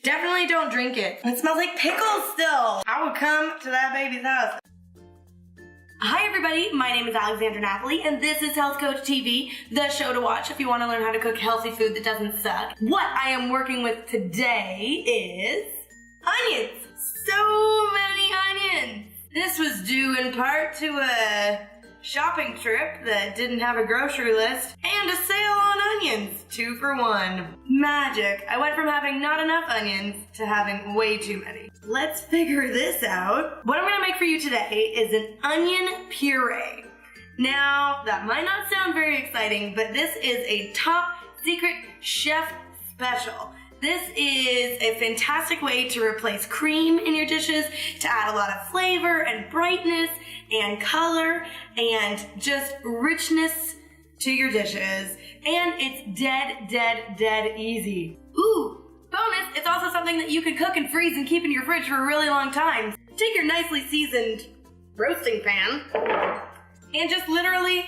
Definitely don't drink it. It smells like pickles still. I would come to that baby's house. Hi everybody, my name is Alexandra Napoli and this is Health Coach TV, the show to watch if you want to learn how to cook healthy food that doesn't suck. What I am working with today is onions. So many onions. This was due in part to a shopping trip that didn't have a grocery list and a sale on onions, 2 for 1. Magic. I went from having not enough onions to having way too many. Let's figure this out. What I'm gonna make for you today is an onion puree. Now, that might not sound very exciting, but this is a top secret chef special. This is a fantastic way to replace cream in your dishes, to add a lot of flavor and brightness and color and just richness to your dishes. And it's dead easy. Ooh, bonus, it's also something that you can cook and freeze and keep in your fridge for a really long time. Take your nicely seasoned roasting pan and just literally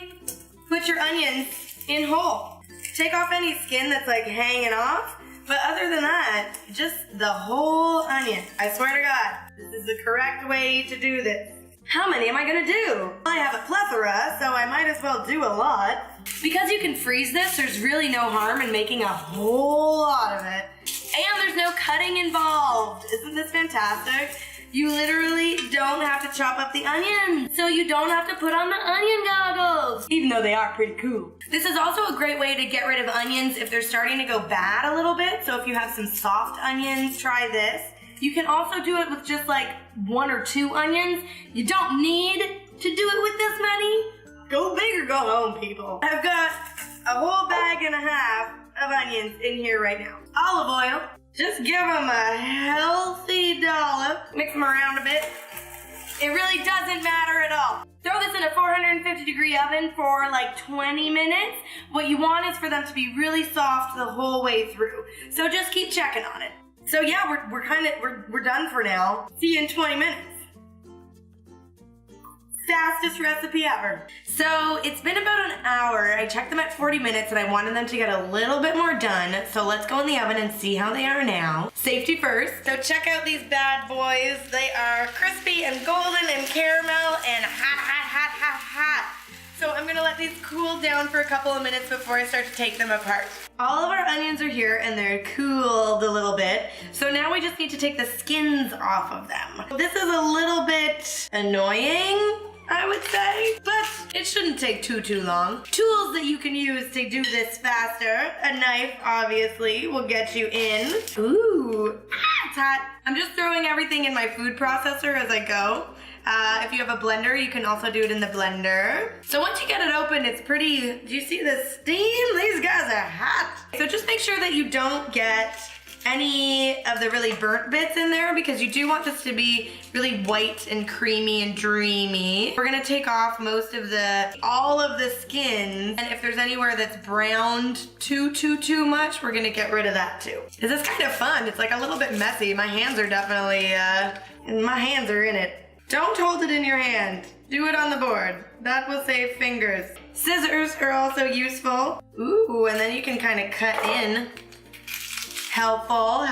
put your onions in whole. Take off any skin that's like hanging off. But other than that, just the whole onion. I swear to God, this is the correct way to do this. How many am I gonna do? I have a plethora, so I might as well do a lot. Because you can freeze this, there's really no harm in making a whole lot of it. And there's no cutting involved. Isn't this fantastic? You literally don't have to chop up the onions, so you don't have to put on the onion goggles, even though they are pretty cool. This is also a great way to get rid of onions if they're starting to go bad a little bit. So if you have some soft onions, try this. You can also do it with just like 1 or 2 onions. You don't need to do it with this many. Go big or go home, people. I've got a whole bag and a half of onions in here right now. Olive oil. Just give them a healthy dollop. Mix them around a bit. It really doesn't matter at all. Throw this in a 450-degree oven for like 20 minutes. What you want is for them to be really soft the whole way through. So just keep checking on it. So yeah, we're done for now. See you in 20 minutes. Fastest recipe ever. So it's been about an hour. I checked them at 40 minutes and I wanted them to get a little bit more done. So let's go in the oven and see how they are now. Safety first. So check out these bad boys. They are crispy and golden and caramel and hot. So I'm gonna let these cool down for a couple of minutes before I start to take them apart. All of our onions are here and they're cooled a little bit. So now we just need to take the skins off of them. This is a little bit annoying, I would say, but it shouldn't take too long. Tools that you can use to do this faster. A knife, obviously, will get you in. Ooh, it's hot. I'm just throwing everything in my food processor as I go. If you have a blender, you can also do it in the blender. So once you get it open, it's pretty, do you see the steam? These guys are hot. So just make sure that you don't get any of the really burnt bits in there because you do want this to be really white and creamy and dreamy. We're gonna take off all of the skins, and if there's anywhere that's browned too much, we're gonna get rid of that too. This is kind of fun. It's like a little bit messy. My hands are definitely, my hands are in it. Don't hold it in your hand. Do it on the board. That will save fingers. Scissors are also useful. Ooh, and then you can kind of cut in. Helpful.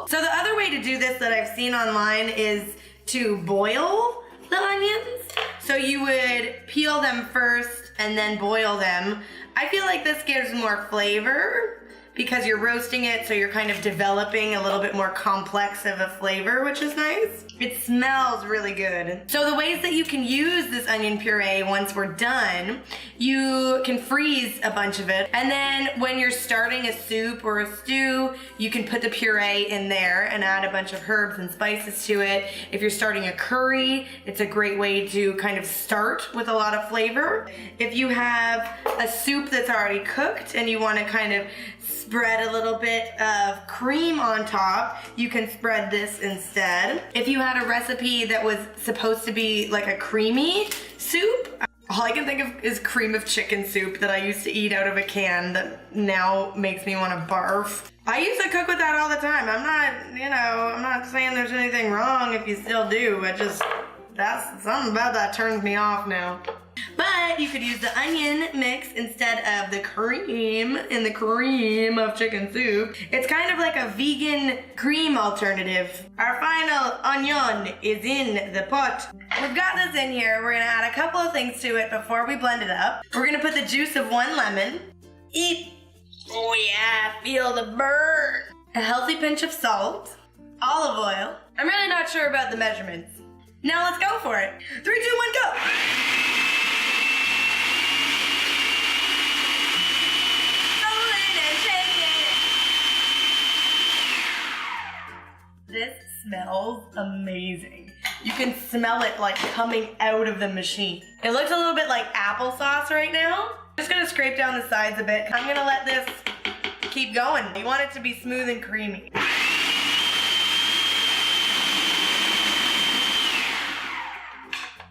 So the other way to do this that I've seen online is to boil the onions. So you would peel them first and then boil them. I feel like this gives more flavor because you're roasting it, so you're kind of developing a little bit more complex of a flavor, which is nice. It smells really good. So the ways that you can use this onion puree once we're done, you can freeze a bunch of it, and then when you're starting a soup or a stew, you can put the puree in there and add a bunch of herbs and spices to it. If you're starting a curry, it's a great way to kind of start with a lot of flavor. If you have a soup that's already cooked and you want to kind of spread a little bit of cream on top, you can spread this instead. If you had a recipe that was supposed to be like a creamy soup, all I can think of is cream of chicken soup that I used to eat out of a can that now makes me want to barf. I used to cook with that all the time. I'm not saying there's anything wrong if you still do, but just, that's something about that turns me off now. But you could use the onion mix instead of the cream in the cream of chicken soup. It's kind of like a vegan cream alternative. Our final onion is in the pot. We've got this in here. We're gonna add a couple of things to it before we blend it up. We're gonna put the juice of 1 lemon. Oh yeah, feel the burn. A healthy pinch of salt. Olive oil. I'm really not sure about the measurements. Now let's go for it. 3, 2, 1, go! This smells amazing. You can smell it like coming out of the machine. It looks a little bit like applesauce right now. Just gonna scrape down the sides a bit. I'm gonna let this keep going. You want it to be smooth and creamy.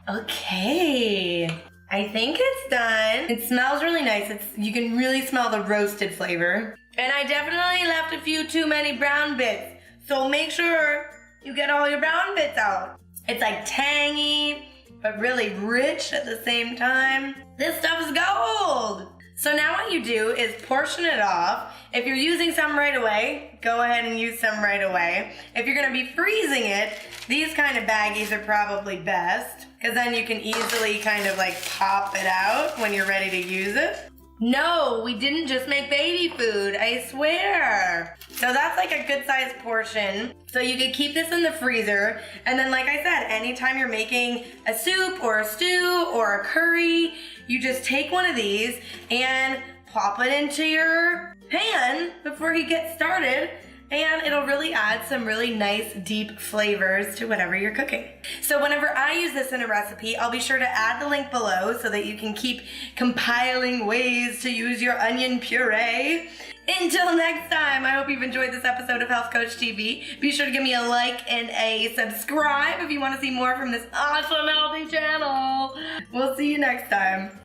Okay, I think it's done. It smells really nice. You can really smell the roasted flavor. And I definitely left a few too many brown bits. So make sure you get all your brown bits out. It's like tangy, but really rich at the same time. This stuff is gold. So now what you do is portion it off. If you're using some right away, go ahead and use some right away. If you're gonna be freezing it, these kind of baggies are probably best, because then you can easily kind of like pop it out when you're ready to use it. No, we didn't just make baby food, I swear. So that's like a good sized portion. So you can keep this in the freezer. And then like I said, anytime you're making a soup or a stew or a curry, you just take one of these and pop it into your pan before you get started. And it'll really add some really nice deep flavors to whatever you're cooking. So whenever I use this in a recipe, I'll be sure to add the link below so that you can keep compiling ways to use your onion puree. Until next time, I hope you've enjoyed this episode of Health Coach TV. Be sure to give me a like and a subscribe if you want to see more from this awesome healthy channel. We'll see you next time.